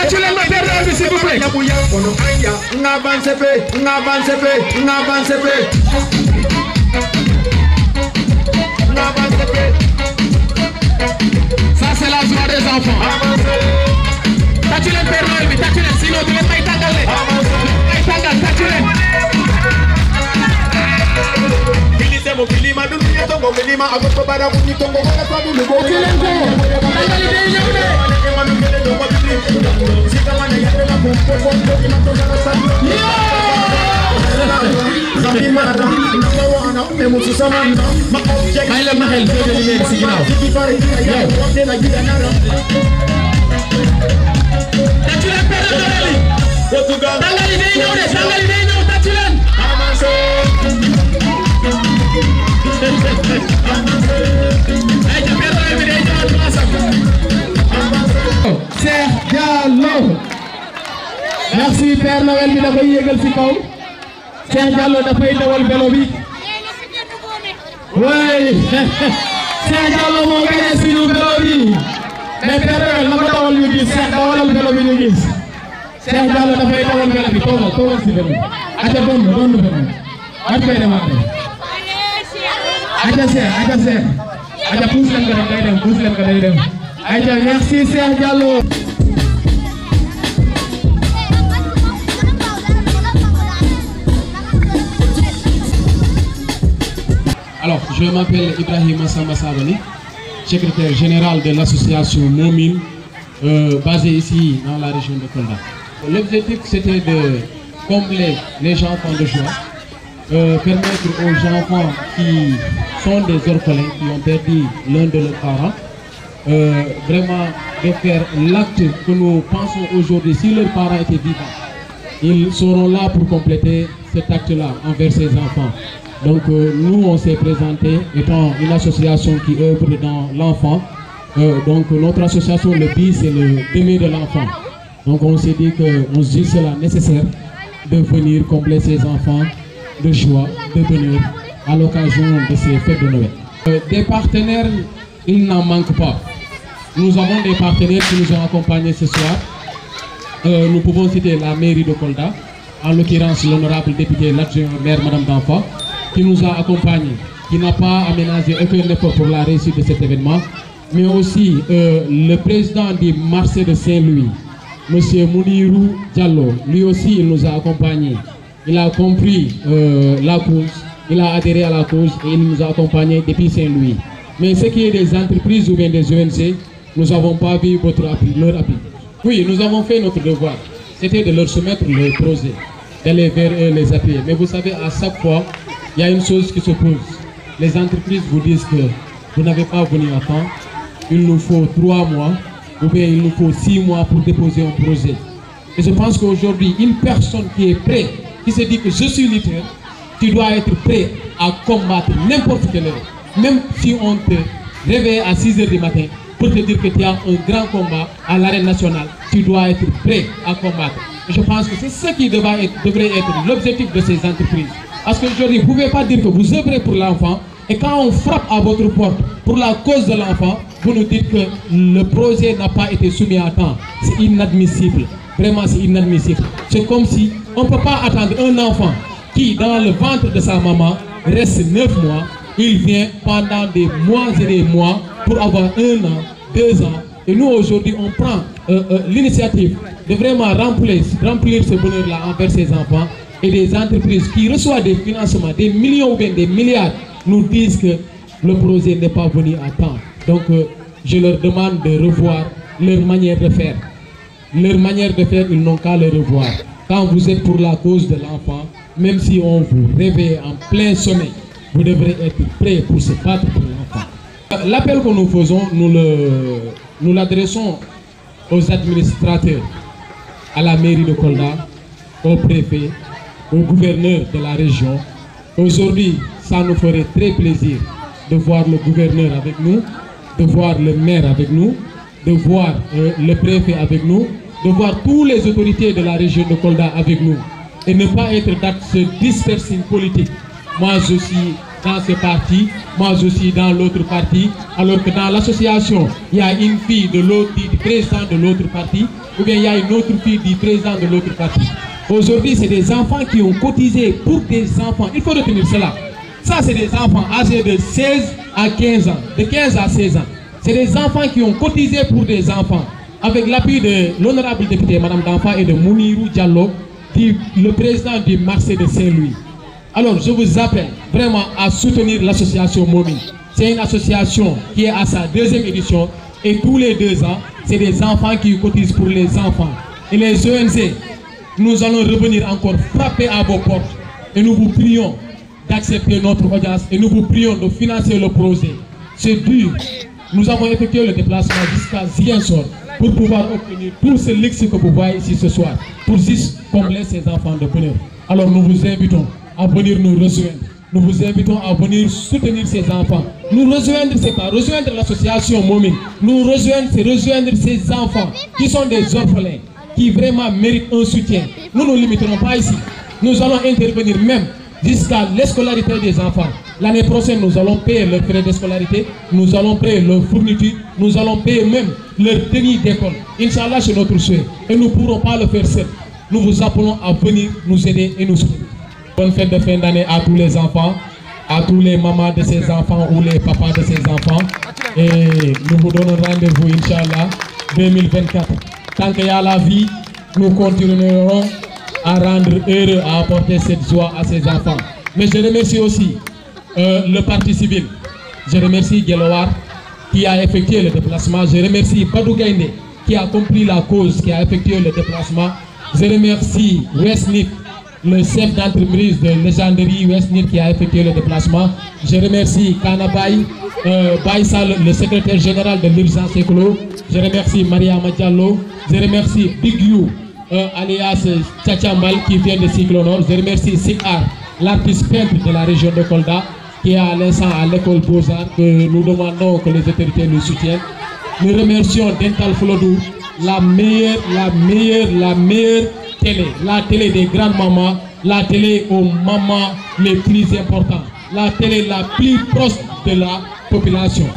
s'il vous plaît. Ça c'est la joie des enfants. Tatulen Père Noël, tatulen, sinon tu n'es pas étangalé. Tatulen. Mo kilima dulu ya tongo milima agosto bara kunyi tongo wala kwa dulu bo kilengo tangali de nyone manu kele do mo bibli sika wana ya na ko ko ina to na sabu sami mara na wana me musu samanda ma object ay la mahel de limer ci ginaaw ci bari ya wonde na gida na tatulen Père Noël Portugal tangali de nyone tatulen amanse Cheikh Diallo. Merci Père Noël bi da koy yégal ci kaw. Cheikh Diallo da fay dawal vélo bi. Oui. Cheikh Diallo mo gagné suñu vélo bi. Mais Père Noël ma ko dawal ñu gis Cheikh dawalal vélo bi ñu gis. Cheikh Diallo da fay dawal vélo bi toogal ci vélo. Ata doon vélo. At fay dematé. Aja pousse leen ko day dem Aja merci Cheikh Diallo. Alors je m'appelle Ibrahima Samba Sabali, secrétaire général de l'association Momin basée ici dans la région de Kolda. L'objectif c'était de combler les enfants de joie, permettre aux enfants qui sont des orphelins, qui ont perdu l'un de leurs parents, vraiment de faire l'acte que nous pensons aujourd'hui. Si leurs parents étaient vivants, ils seront là pour compléter cet acte-là envers ces enfants. Donc nous, on s'est présenté étant une association qui œuvre dans l'enfant. Donc notre association, le but, c'est le aimer de l'enfant. Donc on s'est dit qu'on juge cela nécessaire de venir combler ces enfants de joie, de bonheur à l'occasion de ces fêtes de Noël. Des partenaires, il n'en manque pas. Nous avons des partenaires qui nous ont accompagnés ce soir. Nous pouvons citer la mairie de Kolda, en l'occurrence l'honorable député l'adjoint maire Madame Danfa, qui nous a accompagnés, qui n'a pas aménagé aucun effort pour la réussite de cet événement, mais aussi le président du marché de Saint-Louis, M. Mounirou Diallo, lui aussi il nous a accompagnés. Il a compris la cause, il a adhéré à la cause et il nous a accompagnés depuis Saint-Louis. Mais ce qui est des entreprises ou bien des ONG, nous n'avons pas vu leur appui. Oui, nous avons fait notre devoir. C'était de leur soumettre le projet, d'aller vers eux les appuyer. Mais vous savez, à chaque fois, il y a une chose qui se pose. Les entreprises vous disent que vous n'avez pas venu à temps, il nous faut 3 mois ou bien il nous faut 6 mois pour déposer un projet. Et je pense qu'aujourd'hui, une personne qui est prête, qui se dit que je suis lutteur, tu dois être prêt à combattre n'importe quelle heure. Même si on te réveille à 6 h du matin pour te dire que tu as un grand combat à l'arène nationale, tu dois être prêt à combattre. Et je pense que c'est ce qui devrait être l'objectif de ces entreprises. Parce qu'aujourd'hui, vous ne pouvez pas dire que vous œuvrez pour l'enfant et quand on frappe à votre porte pour la cause de l'enfant, vous nous dites que le projet n'a pas été soumis à temps. C'est inadmissible. Vraiment, c'est inadmissible. C'est comme si on ne peut pas attendre un enfant qui, dans le ventre de sa maman, reste 9 mois. Il vient pendant des mois et des mois pour avoir 1 an, 2 ans. Et nous, aujourd'hui, on prend l'initiative de vraiment remplir ce bonheur-là envers ces enfants. Et des entreprises qui reçoivent des financements, des millions ou bien des milliards, nous disent que le projet n'est pas venu à temps. Donc, je leur demande de revoir leur manière de faire. Leur manière de faire, ils n'ont qu'à le revoir. Quand vous êtes pour la cause de l'enfant, même si on vous réveille en plein sommeil, vous devrez être prêt pour se battre pour l'enfant. L'appel que nous faisons, nous l'adressons aux administrateurs, à la mairie de Kolda, au préfet, au gouverneur de la région. Aujourd'hui, ça nous ferait très plaisir de voir le gouverneur avec nous, de voir le maire avec nous, de voir le préfet avec nous, de voir toutes les autorités de la région de Kolda avec nous et ne pas être dans ce dispersing politique. Moi je suis dans ce parti, moi je suis dans l'autre parti, alors que dans l'association, il y a une fille de l'autre, du président de l'autre parti, ou bien il y a une autre fille du président de l'autre parti. Aujourd'hui, c'est des enfants qui ont cotisé pour des enfants. Il faut retenir cela. Ça, c'est des enfants âgés de 16 à 15 ans, de 15 à 16 ans. C'est des enfants qui ont cotisé pour des enfants. Avec l'appui de l'honorable député Madame Danfa et de Mounirou Diallo, le président du marché de Saint-Louis. Alors, je vous appelle vraiment à soutenir l'association Momin. C'est une association qui est à sa 2e édition et tous les 2 ans, c'est des enfants qui cotisent pour les enfants. Et les ONG, nous allons revenir encore frapper à vos portes et nous vous prions d'accepter notre audience et nous vous prions de financer le projet. C'est dur. Nous avons effectué le déplacement jusqu'à Ziguinchor pour pouvoir obtenir tout ce luxe que vous voyez ici ce soir, pour juste combler ces enfants de bonheur. Alors nous vous invitons à venir nous rejoindre. Nous vous invitons à venir soutenir ces enfants. Nous rejoindre, c'est pas rejoindre l'association Momin. Nous rejoindre, c'est rejoindre ces enfants qui sont des orphelins, qui vraiment méritent un soutien. Nous ne limiterons pas ici. Nous allons intervenir même jusqu'à l'escolarité des enfants. L'année prochaine, nous allons payer leurs frais de scolarité, nous allons payer leurs fournitures, nous allons payer même leur tenue d'école. Inch'Allah, c'est notre souhait. Et nous ne pourrons pas le faire seul. Nous vous appelons à venir nous aider et nous soutenir. Bonne fête de fin d'année à tous les enfants, à tous les mamans de ces enfants ou les papas de ces enfants. Et nous vous donnons rendez-vous, Inch'Allah, 2024. Tant qu'il y a la vie, nous continuerons à rendre heureux, à apporter cette joie à ces enfants. Mais je remercie aussi le parti civil. Je remercie Gelowar qui a effectué le déplacement. Je remercie Badou Gaïndé qui a compris la cause, qui a effectué le déplacement. Je remercie Westnip, le chef d'entreprise de Légenderie Westnip qui a effectué le déplacement. Je remercie Kanabay, Baïsal, le secrétaire général de l'urgence écolo. Je remercie Maria Diallo. Je remercie Big You, alias Tchachambal qui vient de Cyclonor. Je remercie Sikar, l'artiste peintre de la région de Kolda, qui est à l'instant à l'école Beaux-Arts, que nous demandons que les autorités nous soutiennent. Nous remercions Dental Flodou, la meilleure télé, la télé des grandes mamans, la télé aux mamans les plus importantes, la télé la plus proche de la population.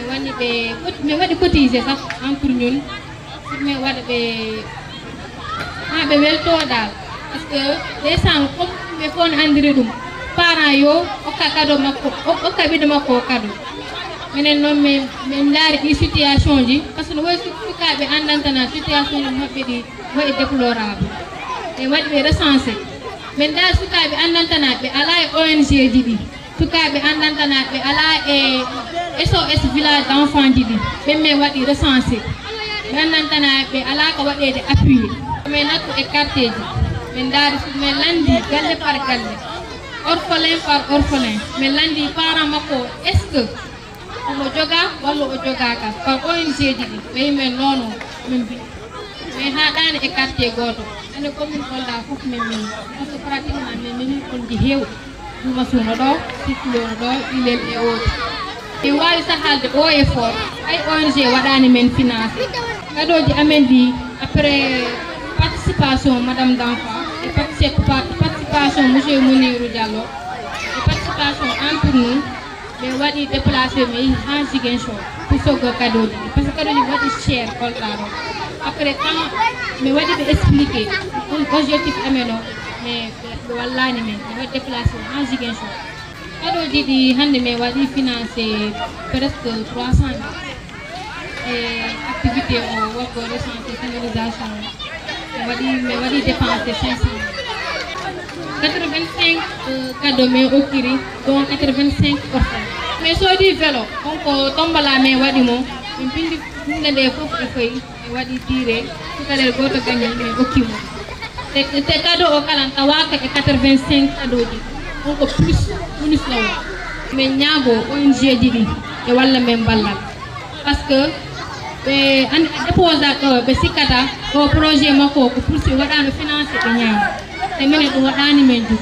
wani be wadi cotiser sax entre ñun me wada be welto dal parce que les sang comme me fon andire dum parents yo okka kado makko okka bi dama ko kado menen non me ndari di situation ji parce que no way sukabe andantana situation ni mabbe di way déplorable e wadi be recenser men dal sukabe andantana be ala ONG ji di sukabe andantana be ala SOS village d'enfants didi be wadi recensé andantana be ala ko wadede appuyer mais nakko écarté ji men dari men landi galle par galle orphelin par orphelin men landi parent mako est-ce que o joga walla o joga ka par ONG didi be men nono men bi mais ha dane écarté goto ene commune Kolda fof men parce que pratiquement men on di hew duma suno do siklo do ilel e autre e wawi sahalde o effort ay ONG wadani men financé kadoji amen di après participation madame Danfa et participation monsieur Mounirou Diallo et participation entre nous mais wadi déplacer mais en Ziguinchor pour sogo kadoji parce que kadoji wadi cher Kolda après quand mais wadi be expliquer objectif ameno mais wallani men wadi déplacer en Ziguinchor kadoji di hande mais wadi financer presque 300 000 et activité au work recensé signalisation mais wadi dépenser 500 85 cadeaux mais au kiri donc 85 orphelins mais so di vélo donc tombala mais wadi mo bindi de fof e fay wadi tiré tout à l'heure goto gagné mais okimo te cadeau o kala tawaka e 85 cadeaux di donc plus bonus la mais ñaago ONG didi e walla men ballal parce que be andi déposateur be sikata o projet mako ko pour wadano financer be ñaam te menen do wadani men du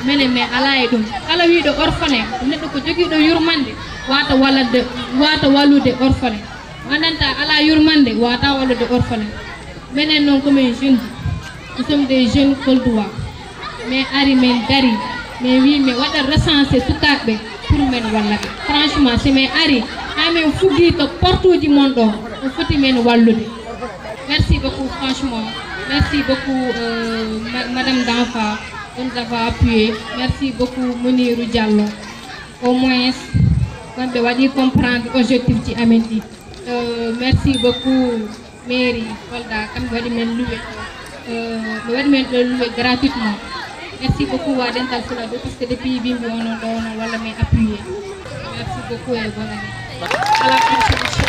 menen me ala e dum kala wiido orphelin neddo ko jogi do yurmande wata walude orphelin andanta ala yurmande wata walude orphelin menen non comme jeune nous sommes des jeunes koldois mais ari men dari mais oui mais waɗa recensé sukaɓe pour men wallaɓe franchement so min ari ha min fuggi to porte uji mon ɗo o foti men wallude. Merci beaucoup franchement, merci beaucoup Madame Danfa de nous avoir appuyé, merci beaucoup Mounirou Diallo, au moins on doit comprendre l'objectif qui a mené. Merci beaucoup Mairie Kolda comme vous avez loué gratuitement. Merci beaucoup à Dental Fulado parce que depuis Bimbi on a appuyé. Merci beaucoup et bonne année. À la prochaine.